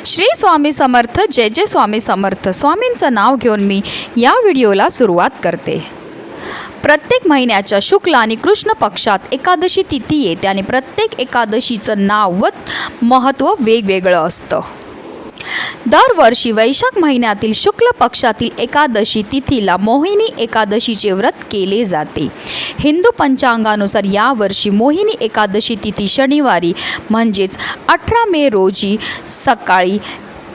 श्री स्वामी समर्थ, जय जय स्वामी समर्थ. स्वामींचं नाव घेऊन मी या व्हिडिओला सुरुवात करते. प्रत्येक महिन्याच्या शुक्ल आणि कृष्ण पक्षात एकादशी तिथी येते आणि प्रत्येक एकादशीचं नाव व महत्त्व वेगवेगळं असतं. दरवर्षी वैशाख महिन्यातील शुक्ल पक्षातील एकादशी तिथीला मोहिनी एकादशीचे व्रत केले जाते. हिंदू पंचांगानुसार यावर्षी मोहिनी एकादशी तिथी शनिवारी म्हणजेच 18 मे रोजी सकाळी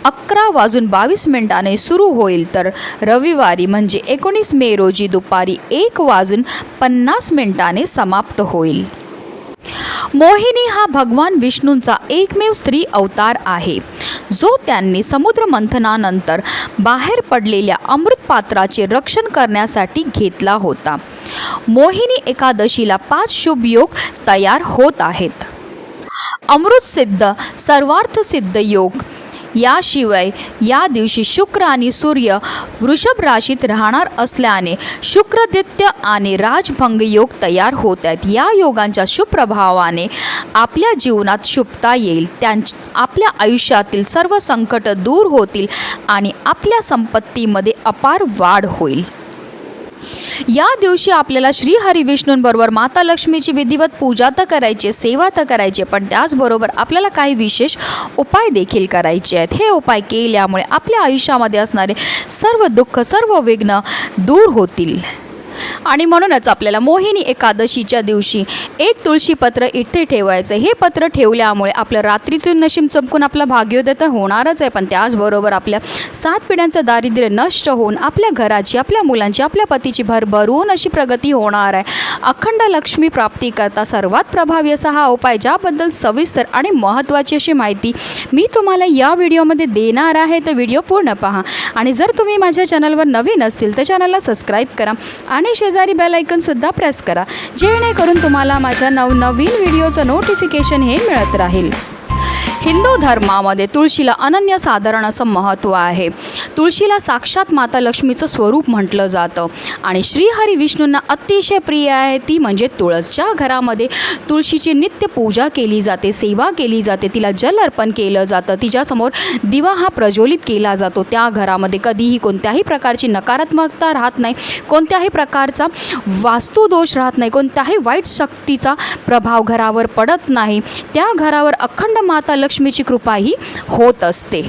11:22 सुरू होईल, तर रविवारी म्हणजे 19 मे रोजी दुपारी 1:50 समाप्त होईल. मोहिनी हा भगवान विष्णूंचा एकमेव स्त्री अवतार आहे, जो त्यांनी समुद्र मंथनानंतर बाहेर पडलेल्या अमृत पात्राचे रक्षण करण्यासाठी घेतला होता. मोहिनी एकादशीला 5 शुभ योग तयार होत आहेत. अमृतसिद्ध, सर्वार्थसिद्ध योग. याशिवाय या दिवशी शुक्र आणि सूर्य वृषभ राशीत राहणार असल्याने शुक्रदित्य आणि राजभंग योग तयार होत आहेत. या योगांच्या शुभ प्रभावाने आपल्या जीवनात शुभता येईल, आपल्या आयुष्यातील सर्व संकट दूर होतील आणि आपल्या संपत्तीमध्ये अपार वाढ होईल. या दिवशी आपल्याला श्री हरी विष्णूंबरोबर माता लक्ष्मीची विधिवत पूजा तर करायची, सेवा तर करायची, पण त्याचबरोबर आपल्याला काही विशेष उपाय देखील करायचे आहेत. हे उपाय केल्यामुळे आपल्या आयुष्यामध्ये असणारे सर्व दुःख, सर्व विघ्न दूर होतील. आणि म्हणूनच आपल्याला मोहिनी एकादशीच्या दिवशी एक तुळशीपत्र इथे ठेवायचं. हे पत्र ठेवल्यामुळे आपलं रात्रीतून नशीब चमकून आपला भाग्योदय तर होणारच आहे, पण त्याचबरोबर आपल्या 7 पिढ्यांचं दारिद्र्य नष्ट होऊन आपल्या घराची, आपल्या मुलांची, आपल्या पतीची भरभरून अशी प्रगती होणार आहे. अखंड लक्ष्मी प्राप्तीकरता सर्वात प्रभावी असा हा उपाय, ज्याबद्दल सविस्तर आणि महत्त्वाची अशी माहिती मी तुम्हाला या व्हिडिओमध्ये देणार आहे. तर व्हिडिओ पूर्ण पहा. आणि जर तुम्ही माझ्या चॅनलवर नवीन असतील तर चॅनलला सबस्क्राईब करा आणि शेजारी बेल आयकॉनसुद्धा प्रेस करा, जेणेकरून तुम्हाला माझ्या नवनवीन व्हिडिओचं नोटिफिकेशन हे मिळत राहील. हिंदू धर्मामध्ये तुळशीला अनन्यसाधारण असं महत्त्व आहे. तुळशीला साक्षात माता लक्ष्मीचं स्वरूप म्हटलं जातं आणि श्रीहरी विष्णूंना अतिशय प्रिय आहे ती म्हणजे तुळस. ज्या घरामध्ये तुळशीची नित्य पूजा केली जाते, सेवा केली जाते, तिला जल अर्पण केलं जातं, तिच्यासमोर दिवा हा प्रज्वलित केला जातो, त्या घरामध्ये कधीही कोणत्याही प्रकारची नकारात्मकता राहत नाही, कोणत्याही प्रकारचा वास्तुदोष राहत नाही, कोणत्याही वाईट शक्तीचा प्रभाव घरावर पडत नाही. त्या घरावर अखंड माता लक्ष्मीची कृपा ही होत असते.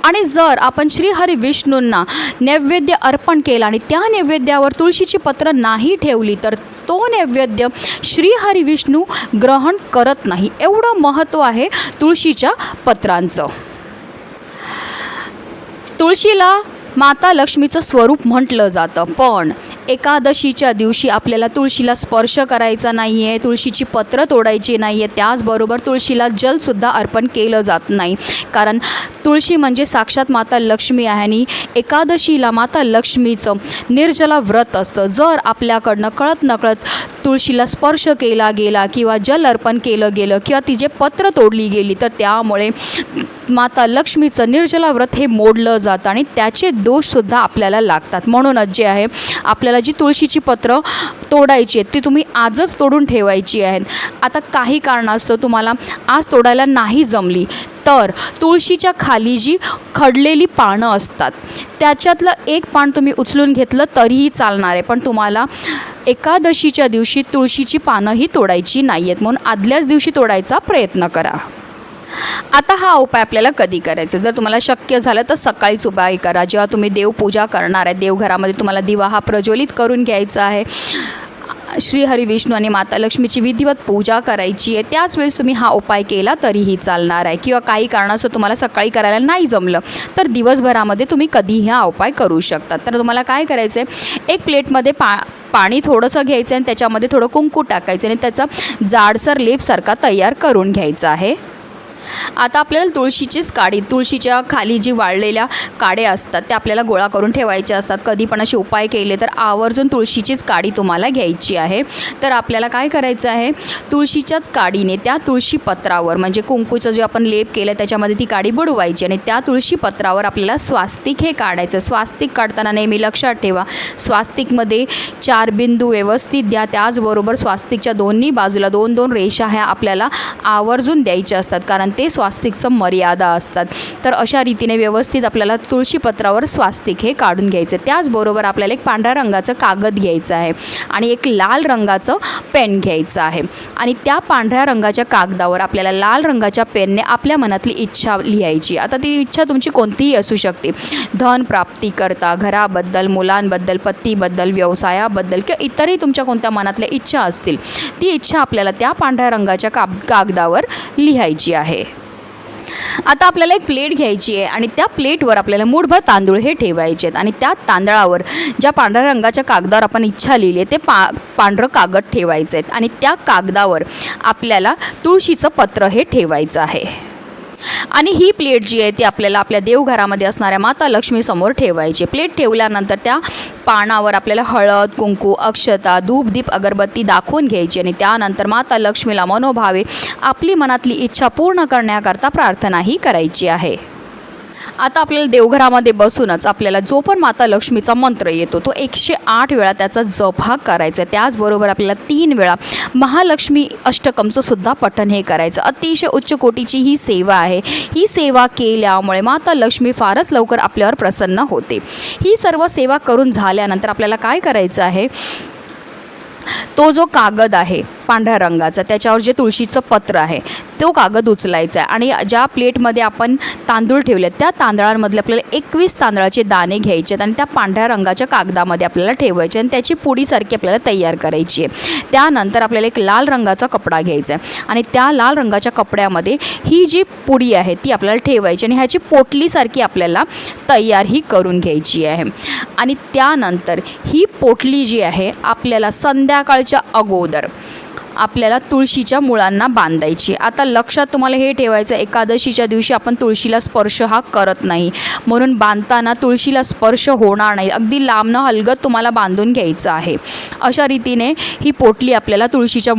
आणि जर आपण श्रीहरी विष्णूंना नैवेद्य अर्पण केला आणि त्या नैवेद्यावर तुळशीची पत्र नाही ठेवली तर तो नैवेद्य श्रीहरी विष्णू ग्रहण करत नाही. एवढं महत्त्व आहे तुळशीच्या पत्रांचं. तुळशीला माता लक्ष्मीचं स्वरूप म्हटलं जातं, पण एकादशीच्या दिवशी आपल्याला तुळशीला स्पर्श करायचा नाही आहे, तुळशीची पत्र तोडायची नाही आहे, त्याचबरोबर तुळशीला जलसुद्धा अर्पण केलं जात नाही, कारण तुळशी म्हणजे साक्षात माता लक्ष्मी आहे आणि एकादशीला माता लक्ष्मीचं निर्जला व्रत असतं. जर आपल्याकडनं कळत नकळत तुळशीला स्पर्श केला गेला किंवा जल अर्पण केलं गेलं किंवा तिचे पत्र तोडली गेली तर त्यामुळे माता लक्ष्मीचं निर्जला व्रत हे मोडलं जातं आणि त्याचे दोषसुद्धा आपल्याला लागतात. म्हणूनच जे आहे आपल्याला जी तुळशीची पत्र तोडायची आहेत ती तुम्ही आजच तोडून ठेवायची आहेत. आता काही कारणास्तव तुम्हाला आज तोडायला नाही जमली तर तुळशीच्या खाली जी खडलेली पानं असतात त्याच्यातलं एक पान तुम्ही उचलून घेतलं तरीही चालणार आहे, पण तुम्हाला एकादशीच्या दिवशी तुळशीची पानंही तोडायची नाही आहेत, म्हणून आदल्याच दिवशी तोडायचा प्रयत्न करा. आता हा उपाय आपल्याला कधी करायचा? जर तुम्हाला शक्य झालं तर सकाळीच उपाय करा, जेव्हा तुम्ही देवपूजा करणार आहे. देवघरामध्ये तुम्हाला दिवा हा प्रज्वलित करून घ्यायचा आहे, श्रीहरी विष्णू आणि माता लक्ष्मीची विधिवत पूजा करायची आहे. त्याच वेळेस तुम्ही हा उपाय केला तरीही चालणार आहे. किंवा काही कारणास्तव तुम्हाला सकाळी करायला नाही जमलं तर दिवसभरामध्ये तुम्ही कधीही हा उपाय करू शकता. तर तुम्हाला काय करायचं आहे, एक प्लेटमध्ये पाणी थोडंसं घ्यायचं आहे आणि त्याच्यामध्ये थोडं कुंकू टाकायचं आणि त्याचा जाडसर लेपसारखा तयार करून घ्यायचा आहे. आता आपल्याला तुळशीचीच काडी, तुळशीच्या खाली जी वाळलेल्या काड्या असतात त्या आपल्याला गोळा करून ठेवायच्या असतात. कधी पण असे उपाय केले तर आवर्जून तुळशीचीच काडी तुम्हाला घ्यायची आहे. तर आपल्याला काय करायचं आहे, तुळशीच्याच काडीने त्या तुळशी पत्रावर म्हणजे कुंकूचं जे आपण लेप केलं त्याच्यामध्ये ती काडी बुडवायची आणि त्या तुळशी पत्रावर आपल्याला स्वास्तिक हे काढायचं. स्वास्तिक काढताना नेहमी लक्षात ठेवा, स्वास्तिकमध्ये 4 बिंदू व्यवस्थित द्या. त्याचबरोबर स्वास्तिकच्या दोन्ही बाजूला 2-2 रेषा ह्या आपल्याला आवर्जून द्यायच्या असतात, कारण ते स्वास्तिकचं मर्यादा असतात. तर अशा रीतीने व्यवस्थित आपल्याला तुळशीपत्रावर स्वास्तिक हे काढून घ्यायचं. त्याचबरोबर आपल्याला एक पांढऱ्या रंगाचं कागद घ्यायचं आहे आणि एक लाल रंगाचं पेन घ्यायचं आहे आणि त्या पांढऱ्या रंगाच्या कागदावर आपल्याला लाल रंगाच्या पेनने आपल्या मनातली इच्छा लिहायची. आता ती इच्छा तुमची कोणतीही असू शकते. धन प्राप्तीकरता, घराबद्दल, मुलांबद्दल, पतीबद्दल, व्यवसायाबद्दल किंवा इतरही तुमच्या कोणत्या मनातल्या इच्छा असतील, ती इच्छा आपल्याला त्या पांढऱ्या रंगाच्या कागदावर लिहायची आहे. आता आपल्याला एक प्लेट घ्यायची आहे आणि त्या प्लेटवर आपल्याला मूठभर तांदूळ हे ठेवायचे आहेत आणि त्या तांदळावर ज्या पांढऱ्या रंगाच्या कागदावर आपण इच्छा लिहिली आहे ते पांढरं कागद ठेवायचं आहेत आणि त्या कागदावर आपल्याला तुळशीचं पत्र हे ठेवायचं आहे. आणि ही प्लेट जी आहे ती आपल्याला आपल्या देवघरामध्ये असणाऱ्या माता लक्ष्मीसमोर ठेवायची. प्लेट ठेवल्यानंतर त्या पानावर आपल्याला हळद, कुंकू, अक्षता, धूप, दीप, अगरबत्ती दाखवून घ्यायची आणि त्यानंतर माता लक्ष्मीला मनोभावे आपली मनातली इच्छा पूर्ण करण्याकरता प्रार्थनाही करायची आहे. आता आपल्याला देवघरामध्ये बसूनच आपल्याला जो पण माता लक्ष्मीचा मंत्र येतो तो 108 वेळा त्याचा जप हा करायचा. त्याचबरोबर आपल्याला 3 वेळा महालक्ष्मी अष्टकमचं सुद्धा पठण हे करायचं. अतिशय उच्च कोटीची ही सेवा आहे. ही सेवा केल्यामुळे माता लक्ष्मी फारच लवकर आपल्यावर प्रसन्न होते. ही सर्व सेवा करून झाल्यानंतर आपल्याला काय करायचं आहे, तो जो कागद आहे पांढऱ्या रंगाचा, त्याच्यावर जे तुळशीचं पत्र आहे तो कागद उचलायचा आहे आणि ज्या प्लेटमध्ये आपण तांदूळ ठेवले त्या तांदळांमधले आपल्याला 21 तांदळाचे दाणे घ्यायचे आहेत आणि त्या पांढऱ्या रंगाच्या कागदामध्ये आपल्याला ठेवायचे आणि त्याची पुडीसारखी आपल्याला तयार करायची आहे. त्यानंतर आपल्याला एक लाल रंगाचा कपडा घ्यायचा आहे आणि त्या लाल रंगाच्या कपड्यामध्ये ही जी पुडी आहे ती आपल्याला ठेवायची आणि ह्याची पोटलीसारखी आपल्याला तयार ही करून घ्यायची आहे. आणि त्यानंतर ही पोटली जी आहे आपल्याला संध्याकाळच्या अगोदर आपल्याला तुळशीच्या मुळांना बांधायची. आता लक्षात तुम्हाला हे ठेवायचं, एकादशीच्या दिवशी आपण तुळशीला स्पर्श हा करत नाही, म्हणून बांधताना तुळशीला स्पर्श होणार नाही. अगदी लांबनं हलगत तुम्हाला बांधून घ्यायचं आहे. अशा रीतीने ही पोटली आपल्याला तुळशीच्या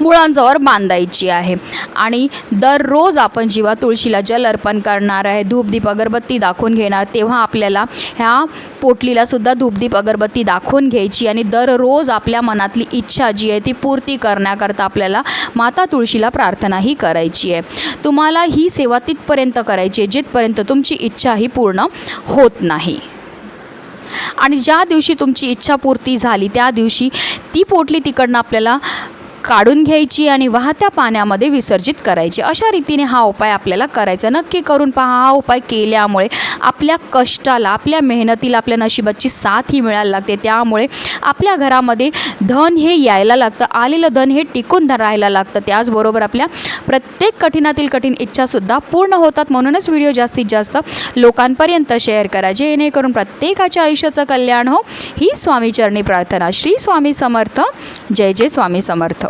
मुळांजवळ बांधायची आहे. आणि दररोज आपण जेव्हा तुळशीला जल अर्पण करणार आहे, धूपदीप अगरबत्ती दाखवून घेणार, तेव्हा आपल्याला ह्या पोटलीलासुद्धा धूपदीप अगरबत्ती दाखवून घ्यायची आणि दररोज आपल्या मनातली इच्छा जी आहे ती पूर्ती करण्याकरता आपल्याला माता तुळशीला प्रार्थनाही करायची आहे. तुम्हाला ही सेवा तिथपर्यंत करायची आहे जिथपर्यंत तुमची इच्छा ही पूर्ण होत नाही. आणि ज्या दिवशी तुमची इच्छा पूर्ती झाली त्या दिवशी ती पोटली तिकडनं आपल्याला काढून घ्यायची आणि वाहत्या पाण्यामध्ये विसर्जित करायची. अशा रीतीने हा उपाय आपल्याला करायचा. नक्की करून पहा. हा उपाय केल्यामुळे आपल्या कष्टाला, आपल्या मेहनतीला, आपल्या नशिबाची साथ ही मिळायला लागते. त्यामुळे आपल्या घरामध्ये धन हे यायला लागतं, आलेलं धन हे टिकून राहायला लागतं. त्याचबरोबर आपल्या प्रत्येक कठीणातील कठीण इच्छासुद्धा पूर्ण होतात. म्हणूनच व्हिडिओ जास्तीत जास्त लोकांपर्यंत शेअर करा, जेणेकरून प्रत्येकाच्या आयुष्याचं कल्याण हो. ही स्वामीचरणी प्रार्थना. श्री स्वामी समर्थ. जय जय स्वामी समर्थ.